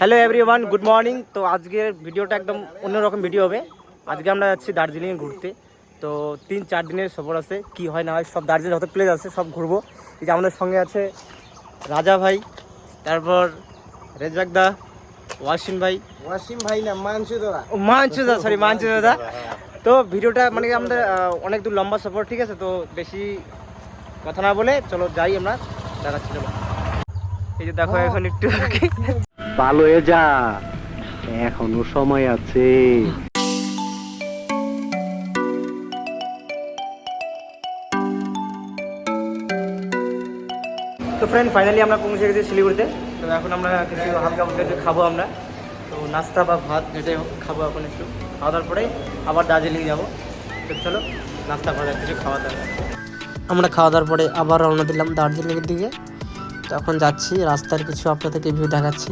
Hello everyone, good morning. তো আজকের ভিডিওটা একদম অন্যরকম ভিডিও হবে। আজকে আমরা যাচ্ছি দার্জিলিংয়ে ঘুরতে। তো 3-4 দিনের সফর আছে, কি হয় না হয় সব দার্জিলিং যত প্লেস আছে সব ঘুরবো। এই যে আমাদের সঙ্গে আছে রাজা ভাই, তারপর রেজাক দা, ওয়াসিম ভাই না মানসু দা, সরি মানসু দাদা। তো ভিডিওটা মানে আমাদের অনেক দূর লম্বা সফর, ঠিক আছে? তো বেশি কথা না বলে চলো যাই, আমরা দেখাচ্ছি। চলো, এই যে দেখো এখন একটু ভালো হয়ে যা, এখনো সময় আছে। তো ফ্রেন্ড, ফাইনালি আমরা পৌঁছে গেছি শিলিগুড়িতে। তো এখন আমরা কিছু হালকা ফুলকা কিছু খাবো আমরা। তো নাস্তা বা ভাত যেটাই হোক খাবো এখন একটু। খাওয়া দাওয়ার পরে আবার দার্জিলিং যাবো। তো চলো নাস্তা করা কিছু খাওয়া দাওয়া। আমরা খাওয়া দাওয়ার পরে আবার রওনা দিলাম দার্জিলিংয়ের দিকে। তো এখন যাচ্ছি, রাস্তার কিছু আপনাদেরকে ভিউ দেখাচ্ছি।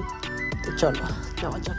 তো চলো যাওয়া যাক।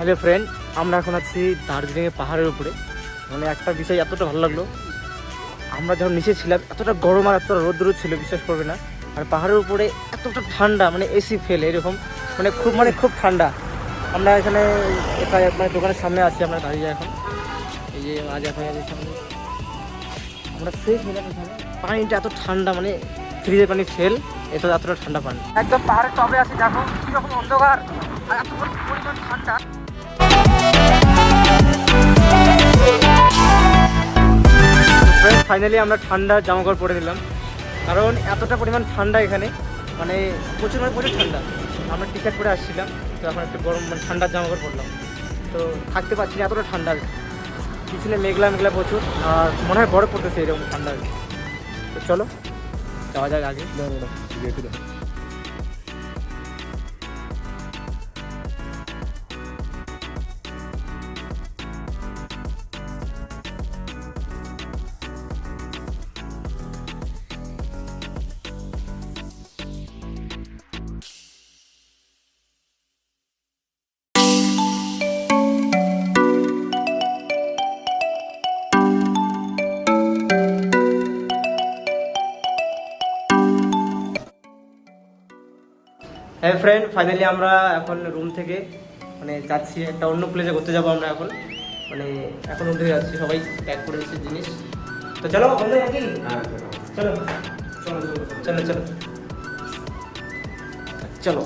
হ্যালো ফ্রেন্ড, আমরা এখন আছি দার্জিলিংয়ের পাহাড়ের উপরে। মানে একটা বিষয় এতটা ভালো লাগলো, আমরা যখন নিচে ছিলাম এতটা গরম আর এতটা রোদ্র ছিল, বিশ্বাস করবে না। আর পাহাড়ের উপরে এতটা ঠান্ডা, মানে এসি ফেল এরকম, খুব ঠান্ডা। আমরা এখানে মানে দোকানের সামনে আছি, আমরা দাঁড়িয়ে এখন। এই যে আজ এখন সামনে আমরা ফ্রেশ হলাম এখানে। পানিটা এত ঠান্ডা, মানে ফ্রিজের পানি ফেল, এতটা ঠান্ডা পানি। একদম পাহাড়ের টপে আছি, দেখো কীরকম অন্ধকার আর এত পরিমাণ ঠান্ডা। ফাইনালি আমরা ঠান্ডা জামাকাপড় পরে নিলাম, কারণ এতটা পরিমাণ ঠান্ডা এখানে, মানে প্রচুর ঠান্ডা। আমরা টি শার্ট পরে আসছিলাম, তো এখন একটু গরম মানে ঠান্ডার জামাকাপড় পরলাম। তো থাকতে পারছি না, এতটা ঠান্ডা। পিছনে মেঘলা প্রচুর, আর মনে হয় বরফ পড়তেছে এরকম ঠান্ডা। তো চলো যাওয়া যাক আগে। হ্যাঁ ফ্রেন্ড, ফাইনালি আমরা এখন রুম থেকে মানে যাচ্ছি একটা অন্য প্লেসে ঘুরতে যাবো আমরা এখন। মানে এখন উঠে যাচ্ছি, সবাই প্যাক করে দিচ্ছে জিনিস। তো চলো বন্ধু নাকি? চলো চলো চলো চলো চলো।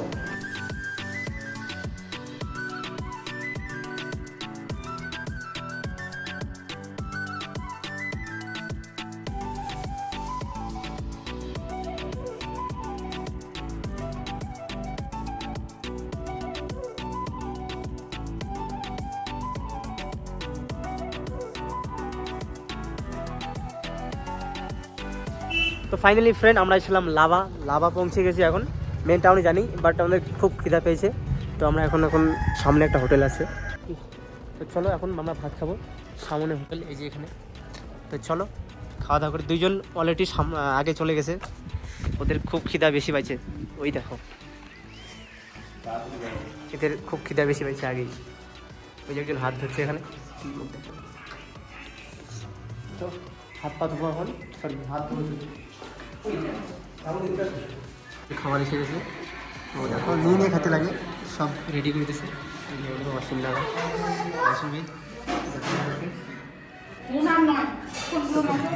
তো ফাইনালি ফ্রেন্ড, আমরা ছিলাম লাভা পৌঁছে গেছি এখন। মেন টাউনে জানি, বাট আমাদের খুব খিদা পেয়েছে। তো আমরা এখন সামনে একটা হোটেল আছে, তো চলো এখন আমরা ভাত খাবো। সামনে হোটেল, এই যে এখানে। তো চলো খাওয়া দাওয়া করে। দুইজন অলরেডি আগে চলে গেছে, ওদের খুব খিদা বেশি পাইছে। ওই দেখো এদের খুব খিদা বেশি পাইছে আগেই। ওই যে একজন হাত ধরছে এখানে। তো হাত পা ধোয়া হল, সরি হাত ধুয়ে খাবার এসে গেছে। তো দেখো নিয়ে খেতে লাগে, সব রেডি করে দিয়েছে অসীম দাদা, অসীম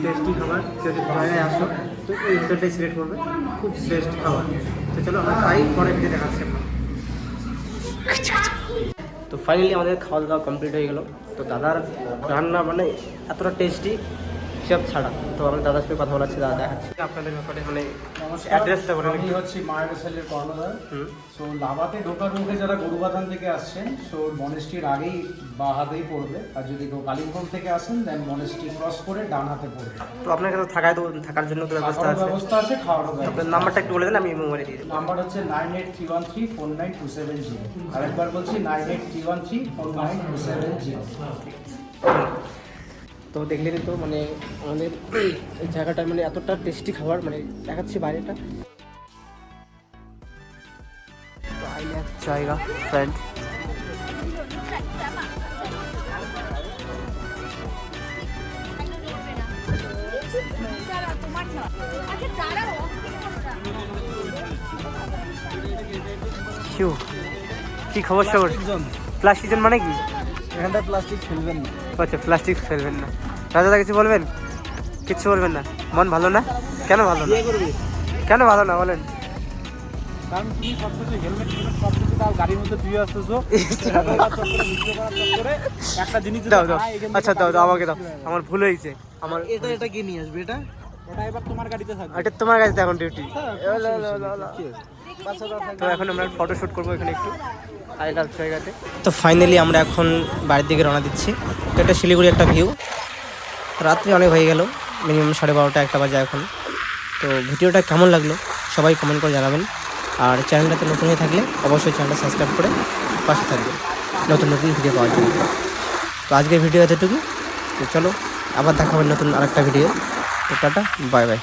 টেস্টি খাবার। যদি জায়গায় আসো তো এই হোটেলটাই সিলেক্ট করবে, খুব বেস্ট খাবার। তো চলো আমরা খাই, পরে ভিডিও দেখাচ্ছি আমরা। তো ফাইনালি আমাদের খাওয়া দাওয়া কমপ্লিট হয়ে গেল। তো দাদার রান্না মানে এতটা টেস্টি সব ছাড়া। তো আমরা দাদার সাথে কথা বলাচ্ছি, দাদা দেখাচ্ছি আপনাদের ব্যাপারে, মানে অ্যাড্রেসটা বলে। আমি হচ্ছি মায়ের ছেলের কর্ণধার। সো লাভাতে ঢোকার মুখে যারা গরুবাথান থেকে আসছেন, সো মনেস্ট্রির আগেই বা হাতেই পড়বে। আর যদি কেউ কালিম্পং থেকে আসেন দেন মনেস্ট্রি ক্রস করে ডান হাতে পড়বে। তো আপনার কাছে থাকার জন্য তো ব্যবস্থা খাওয়ার আছে? ব্যবস্থা আছে, খাওয়ারও আপনার ব্যবস্থা। নাম্বারটা একটু বলে দেন, আমি মোবাইলে দিয়ে দেবো। নাম্বার হচ্ছে 9831349270। আরেকবার বলছি 9831349270। তো দেখলেন তো মানে আমাদের এই জায়গাটা মানে এতটা টেস্টি খাবার, মানে দেখাচ্ছি বাইরেটা। জায়গা ফ্রেন্ড, কি খবর সবর? প্লাস্টিক মানে কি? এখানটা প্লাস্টিক ফেলবেন না। আচ্ছা, প্লাস্টিক ফেলবেন না। রাজা কিছু বলবেন? কিচ্ছু বলবেন না? মন ভালো না? কেন ভালো না? কেন ভালো না বলেন? কারণ তুমি সব কিছু হেলমেট সব কিছু তাও গাড়ির মধ্যে দিয়ে আসতেছো, একটা জিনিস দাও দাও, আচ্ছা দাও দাও, আমাকে দাও, আমার ভুল হয়েছে। আমার এটা কি নিয়ে আসবে? এটা এবার তোমার গাড়িতে থাকবে। এটা তোমার কাছে এখন ডিউটি। তো এখন আমরা ফটোশ্যুট করবো এখানে একটু আইলাভ জায়গাতে। তো ফাইনালি আমরা এখন বাড়ির দিকে রওনা দিচ্ছি। তো এটা শিলিগুড়ি একটা ভিউ। রাত্রি অনেক হয়ে গেল, মিনিমাম 12:30 1টা বাজে এখন। তো ভিডিওটা কেমন লাগলো সবাই কমেন্ট করে জানাবেন। আর চ্যানেলটাতে নতুন হয়ে থাকলে অবশ্যই চ্যানেলটা সাবস্ক্রাইব করে পাশে থাকবেন নতুন নতুন ভিডিও পাওয়ার জন্য। তো আজকের ভিডিও এতটুকু। তো চলো আবার দেখা হবে নতুন আরেকটা ভিডিও। তো টাটা, বাই বাই।